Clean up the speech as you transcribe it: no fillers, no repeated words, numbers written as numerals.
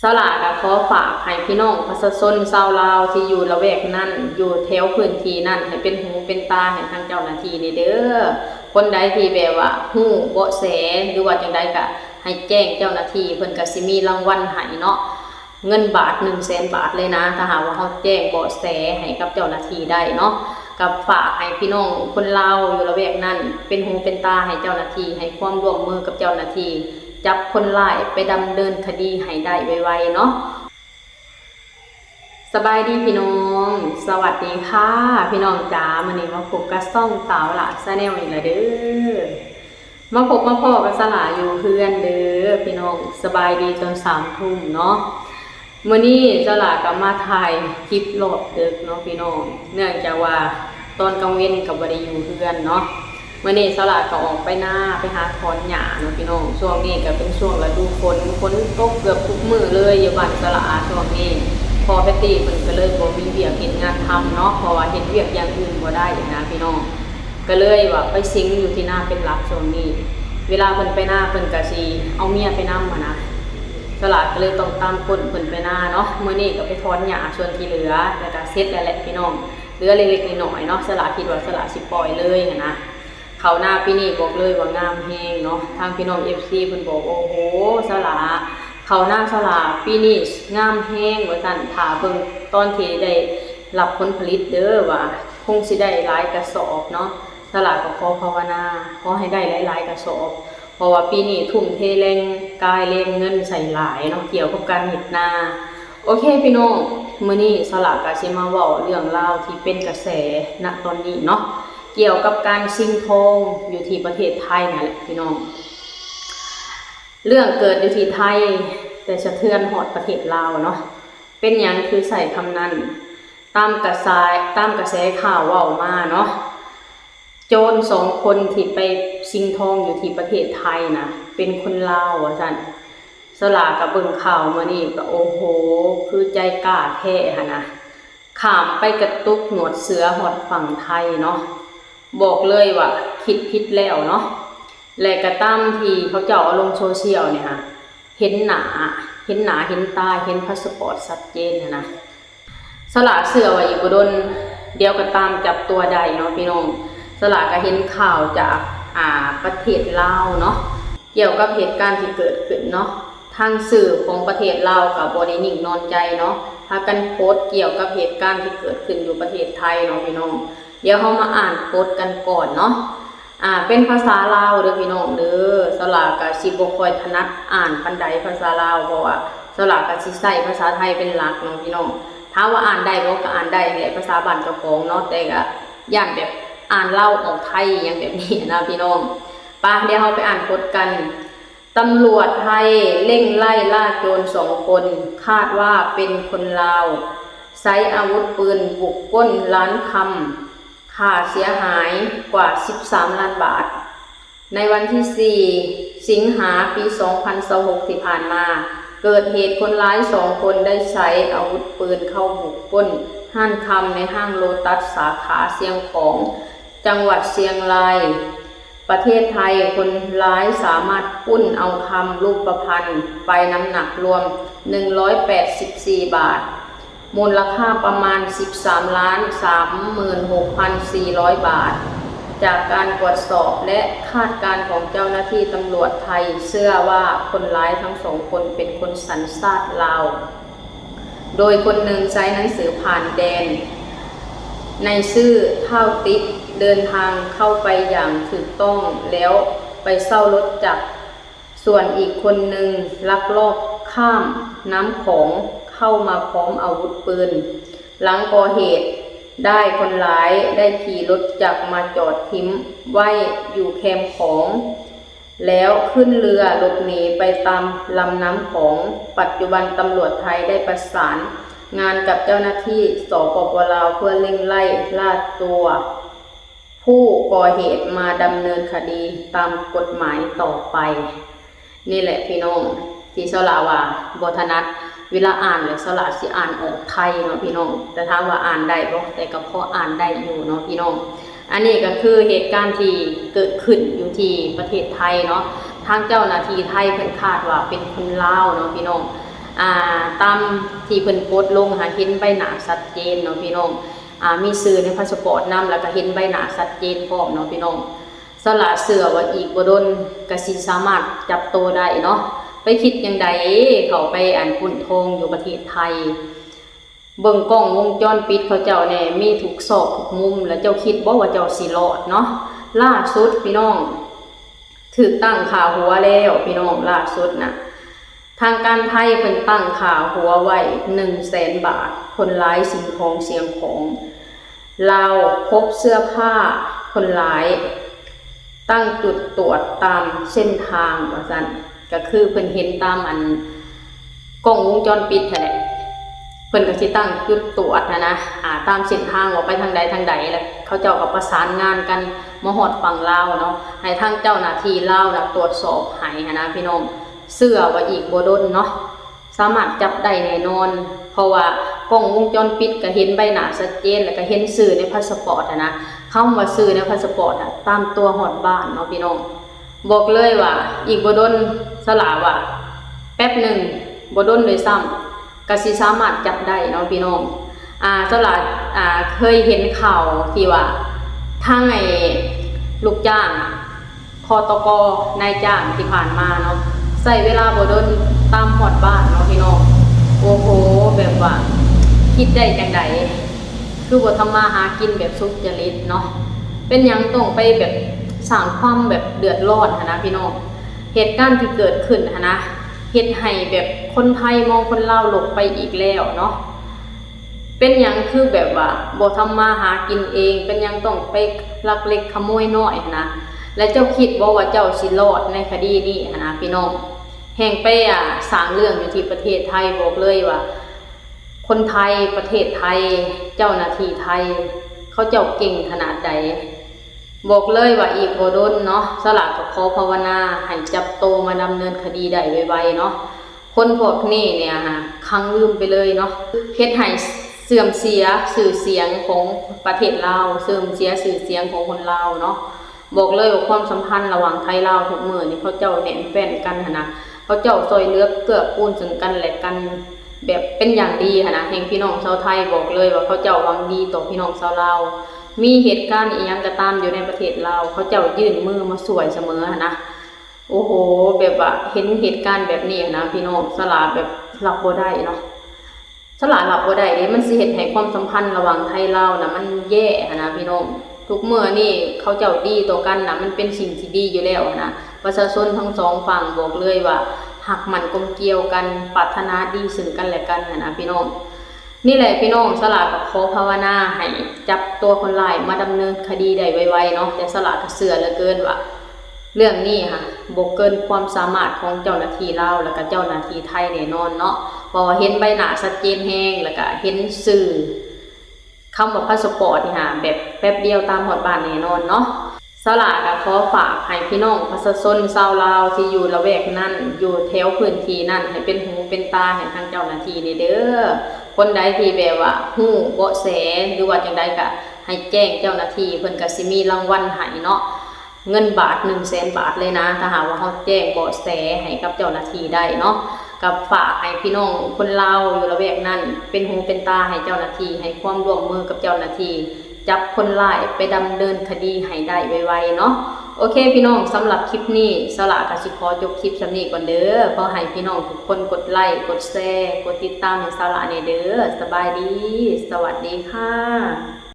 สลากขอฝากให้พี่น้องประชาชนชาวลาวที่อยู่ละแวกนั้นอยู่แถวพื้นที่นั้นให้เป็นหูเป็นตาให้ทางเจ้าหน้าที่นี่เด้อคนใดที่แบบว่าฮู้เบาะแสหรือว่าจังใดก็ให้แจ้งเจ้าหน้าที่เพิ่นก็สิมีรางวัลให้เนาะเงินบาท 100,000 บาทเลยนะถ้าหากว่าเฮาแจ้งเบาะแสให้กับเจ้าหน้าที่ได้เนาะกับฝากให้พี่น้องคนลาวอยู่ละแวกนั้นเป็นหูเป็นตาให้เจ้าหน้าที่ให้ความร่วมมือกับเจ้าหน้าที่จับคนร้ายไปดำเนินคดีให้ได้ไวๆเนาะสบายดีพี่น้องสวัสดีค่ะพี่น้องจ๋ามื้อนี้มาพบกับช่องสาวหลาชาแนลอีกแล้วเด้อมาพบมาพ่อกับสลาอยู่เพื่อนเด้อพี่น้องสบายดีจน3 ทุ่มเนาะมื้อนี้สลาก็มาถ่ายคลิปรอบดึกเนาะพี่น้องเนื่องจากว่าตอนกลางวันก็บ่ได้อยู่เพื่อนเนาะมื้อนี้สลาก็ออกไปหน้าไปหาถอนหญ้าเนาะพี่น้องช่วงนี้ก็เป็นช่วงฤดูฝนตกเกือบทุกมื้อเลยอยู่บ้านสลาช่วงนี้พอแพตตี้เพิ่นก็เลยบ่มีเวียกเฮ็ดงานทำเนาะเพราะว่าเฮ็ดเวียกอย่างอื่นบ่ได้นะพี่น้องก็เลยว่าไปซิงอยู่ที่หน้าเป็นหลักช่วงนี้เวลาเพิ่นไปหน้าเพิ่นก็สิเอาเมียไปนำนะสลาก็เลยต้องตามก้นเพิ่นไปหน้าเนาะมื้อนี้ก็ไปถอนหญ้าส่วนที่เหลือแล้วก็เสร็จแล้วแหละพี่น้องเหลือเล็กๆน้อยๆเนาะสลาคิดว่าสลาสิปล่อยเลยนะเขาหน้าปีนี้บอกเลยว่างามแฮงเนาะทางพี่น้อง FC เพิ่นบอกโอ้โหสลาเขาหน้าสลาปีนี้งามแฮงว่าซั่นถ้าเบิ่งตอนที่ได้รับผลผลิตเด้อว่าคงสิได้หลายกระสอบเนาะสลาก็ขอภาวนาขอให้ได้หลายๆกระสอบเพราะว่าปีนี้ทุ่มเทแรงกายแรงเงินใส่หลายเนาะเกี่ยวกับการเฮ็ดนาโอเคพี่น้องมื้อนี้สลาก็สิมาเว้าเรื่องราวที่เป็นกระแสณตอนนี้เนาะเกี่ยวกับการชิงทองอยู่ที่ประเทศไทยนั่นแหละพี่น้องเรื่องเกิดอยู่ที่ไทยแต่สะเทือนฮอดประเทศลาวเนาะเป็นหยังคือใส่คำนั้นตามกระแสข่าวเว้ามาเนาะโจร2 คนที่ไปชิงทองอยู่ที่ประเทศไทยนะเป็นคนลาวว่าซั่นสลากับเบิ่งข่าวมานี่ก็โอ้โหคือใจกล้าแท้หั่นนะข้ามไปกระตุกหนวดเสือฮอดฝั่งไทยเนาะบอกเลยว่าคิดผิดแล้วเนาะและก็ตามที่เขาเจ้าเอาลงโซเชียลเนี่ยฮะเห็นหน้าเห็นตาเห็นพาสปอร์ตชัดเจนนะสลาเชื่อว่าอีกบ่ดนเดี๋ยวก็ตามจับตัวได้เนาะพี่น้องสลาก็เห็นข่าวจากประเทศลาวเนาะเกี่ยวกับเหตุการณ์ที่เกิดขึ้นเนาะทางสื่อของประเทศลาวก็บ่ได้นิ่งนอนใจเนาะพากันโพสต์เกี่ยวกับเหตุการณ์ที่เกิดขึ้นอยู่ประเทศไทยเนาะพี่น้องเดี๋ยวเฮามาอ่านโพสต์กันก่อนเนาะเป็นภาษาลาวเด้อพี่น้องเด้อสลาก็สิบ่ค่อยถนัดอ่านปานใดภาษาลาวเพราะว่าสลาก็สิใช้ภาษาไทยเป็นหลักเนาะพี่น้องถ้าว่าอ่านได้บ่ก็อ่านได้แหละภาษาบ้านเจ้าของเนาะแต่ก็ย่านแบบอ่านเล่าออกไทยอย่างแบบนี้นะพี่น้องป่ะเดี๋ยวเราไปอ่านโพสต์กันตำรวจไทยเร่งไล่ล่าโจร2 คนคาดว่าเป็นคนลาวใช้อาวุธปืนบุกปล้นร้านคำค่าเสียหายกว่า13 ล้านบาทในวันที่4 สิงหาคม ปี 2026 ที่ผ่านมาเกิดเหตุคนร้าย2 คนได้ใช้อาวุธปืนเข้าบุกปล้นห้างคำในห้างโลตัสสาขาเชียงของจังหวัดเชียงรายประเทศไทยคนร้ายสามารถปล้นเอาคำรูปพรรณไปน้ำหนักรวม184 บาทมูลค่าประมาณ13,36,400 บาทจากการตรวจสอบและคาดการณ์ของเจ้าหน้าที่ตำรวจไทยเชื่อว่าคนร้ายทั้ง2 คนเป็นคนสัญชาติลาวโดยคนหนึ่งใช้หนังสือผ่านแดนในชื่อเท่าติ๊บเดินทางเข้าไปอย่างถูกต้องแล้วไปเช่ารถจักรส่วนอีกคนหนึ่งลักลอบข้ามน้ำของเข้ามาพร้อมอาวุธปืนหลังก่อเหตุได้คนร้ายได้ขี่รถจักรมาจอดทิ้งไว้อยู่แคมป์ของแล้วขึ้นเรือหลบหนีไปตามลำน้ำของปัจจุบันตำรวจไทยได้ประสานงานกับเจ้าหน้าที่สปป.ลาวเพื่อเร่งไล่ล่าตัวผู้ก่อเหตุมาดำเนินคดีตามกฎหมายต่อไปนี่แหละพี่น้องที่สลาว่าบ่ถนัดเวลาอ่านเลยสลาสิอ่านออกไทยเนาะพี่น้องแต่ถามว่าอ่านได้บ่แต่ก็พออ่านได้อยู่เนาะพี่น้องอันนี้ก็คือเหตุการณ์ที่เกิดขึ้นอยู่ที่ประเทศไทยเนาะทางเจ้าหน้าที่ไทยเพิ่นคาดว่าเป็นคนลาวเนาะพี่น้อง ตามที่เพิ่นโพสต์ลงเห็นใบหน้าชัดเจนเนาะพี่น้องมีชื่อในพาสปอร์ตนำแล้วก็เห็นใบหน้าชัดเจนพร้อมเนาะพี่น้องสละเชื่อว่าอีกบ่ดนก็สิสามารถจับตัวได้เนาะไปคิดจังใดเขาไปปุ่นทองอยู่ประเทศไทยเบิ่งกล้องวงจรปิดเขาเจ้าแน่มีทุกซอกทุกมุมแล้วเจ้าคิดบ่ว่าเจ้าสิรอดเนาะล่าสุดพี่น้องถูกตั้งค่าหัวแล้วพี่น้องล่าสุดนะทางการไทยเพิ่นตั้งค่าหัวไว้ 100,000 บาทคนร้ายสิ่งของเสียงของลาวพบเสื้อผ้าคนร้ายตั้งจุดตรวจตามเส้นทางว่าซั่นก็คือเพิ่นเห็นตามกล้องวงจรปิดแท้เพิ่นก็สิตั้งจุดตรวจนะตามเส้นทางว่าไปทางใดทางใดแล้วเขาเจ้าก็ประสานงานกันมาฮอดฝั่งลาวเนาะให้ทางเจ้าหน้าที่ลาวตรวจสอบให้นะพี่น้องเชื่อว่าอีกบ่ดนเนาะสามารถจับได้แน่นอนเพราะว่ากล้องวงจรปิดก็เห็นใบหน้าชัดเจนแล้วก็เห็นชื่อในพาสปอร์ตนะคำว่าชื่อในพาสปอร์ตตามตัวฮอดบ้านเนาะพี่น้องบอกเลยว่าอีกบ่ดนสลาว่าแป๊บนึงบ่ดนเลยซ้ำก็สิสามารถจับได้เนาะพี่น้องสลาเคยเห็นข่าวที่ว่าทางลูกจ้างคตก.นายจ้างที่ผ่านมาเนาะใส่เวลาบ่ดนตามฮอดบ้านเนาะพี่น้องโอ้โหแบบว่าคิดได้จังไดคือบ่ทำมาหากินแบบสุจริตเนาะเป็นหยังต้องไปแบบสร้างความแบบเดือดร้อนนะพี่น้องเหตุการณ์ที่เกิดขึ้นนะเฮ็ดให้แบบคนไทยมองคนลาวหลบไปอีกแล้วเนาะเป็นหยังคือแบบว่าบ่ทำมาหากินเองเป็นหยังต้องไปลักเล็กขโมยน้อยนะและเจ้าคิดว่าเจ้าสิรอดในคดีนี้นะพี่น้องแห่งไปสร้างเรื่องอยู่ที่ประเทศไทยบอกเลยว่าคนไทยประเทศไทยเจ้าหน้าที่ไทยเขาเจ้าเก่งขนาดใดบอกเลยว่าอีกบ่ดนเนาะสละก็ขอภาวนาให้จับโตมาดำเนินคดีได้ไวๆเนาะคนพวกนี้เนี่ยคังลืมไปเลยเนาะเฮ็ดให้เสื่อมเสียชื่อเสียงของประเทศลาวเสื่อมเสียชื่อเสียงของคนลาวเนาะบอกเลยว่าความสัมพันธ์ระหว่างไทยลาวทุกมื้อนี่เขาเจ้าแน่นแฟ้นกันนะเขาเจ้าซอยเหลือเกื้อกูลซึ่งกันและกันแบบเป็นอย่างดีนะแห่งพี่น้องชาวไทยบอกเลยว่าเขาเจ้าหวังดีต่อพี่น้องชาวลาวมีเหตุการณ์อีหยังก็ตามอยู่ในประเทศลาวเขาเจ้ายื่นมือมาช่วยเสมอนะโอ้โหแบบว่าเห็นเหตุการณ์แบบนี้นะพี่น้องสลาแบบรับบ่ได้เนาะสลารับบ่ได้เด้มันสิเฮ็ดให้ความสัมพันธ์ระหว่างไทยลาวนะมันแย่นะพี่น้องทุกเมื่อนี่เขาเจ้าดีต่อกันนะมันเป็นสิ่งที่ดีอยู่แล้วนะประชาชนทั้งสองฝั่งบอกเลยว่าหักมันกลมเกลียวกันปรารถนาดีซึ่งกันและกันนะพี่น้องนี่แหละพี่น้องสลาก็ขอภาวนาให้จับตัวคนร้ายมาดำเนินคดีได้ไวๆเนาะแต่สลาก็เชื่อเหลือเกินว่าเรื่องนี้บ่เกินความสามารถของเจ้าหน้าที่ลาวแล้วก็เจ้าหน้าที่ไทยแน่นอนเนาะเพราะว่าเห็นใบหน้าชัดเจนแฮงแล้วก็เห็นชื่อคำว่าพาสปอร์ตนี่แบบแป๊บเดียวตามฮอดบ้านแน่นอนเนาะสลาก็ขอฝากให้พี่น้องประชาชนชาวลาวที่อยู่ละแวกนั้นอยู่แถวพื้นที่นั้นให้เป็นหูเป็นตาให้ทางเจ้าหน้าที่นี่เด้อคนใดที่แบบว่าฮู้เบาะแสหรือว่าจังใดก็ให้แจ้งเจ้าหน้าที่เพิ่นก็สิมีรางวัลให้เนาะเงินบาท 100,000 บาทเลยนะถ้าหากว่าเฮาแจ้งเบาะแสให้กับเจ้าหน้าที่ได้เนาะกับฝากให้พี่น้องคนลาวอยู่ละแวกนั้นเป็นหูเป็นตาให้เจ้าหน้าที่ให้ความร่วมมือกับเจ้าหน้าที่จับคนร้ายไปดำเนินคดีให้ได้ไวๆเนาะโอเคพี่น้องสำหรับคลิปนี้สละก็สิขอจบคลิปสำนี้ก่อนเด้อขอให้พี่น้องทุกคนกดไลค์กดแชร์กดติดตามให้สละเนี่ยเด้อสบายดีสวัสดีค่ะ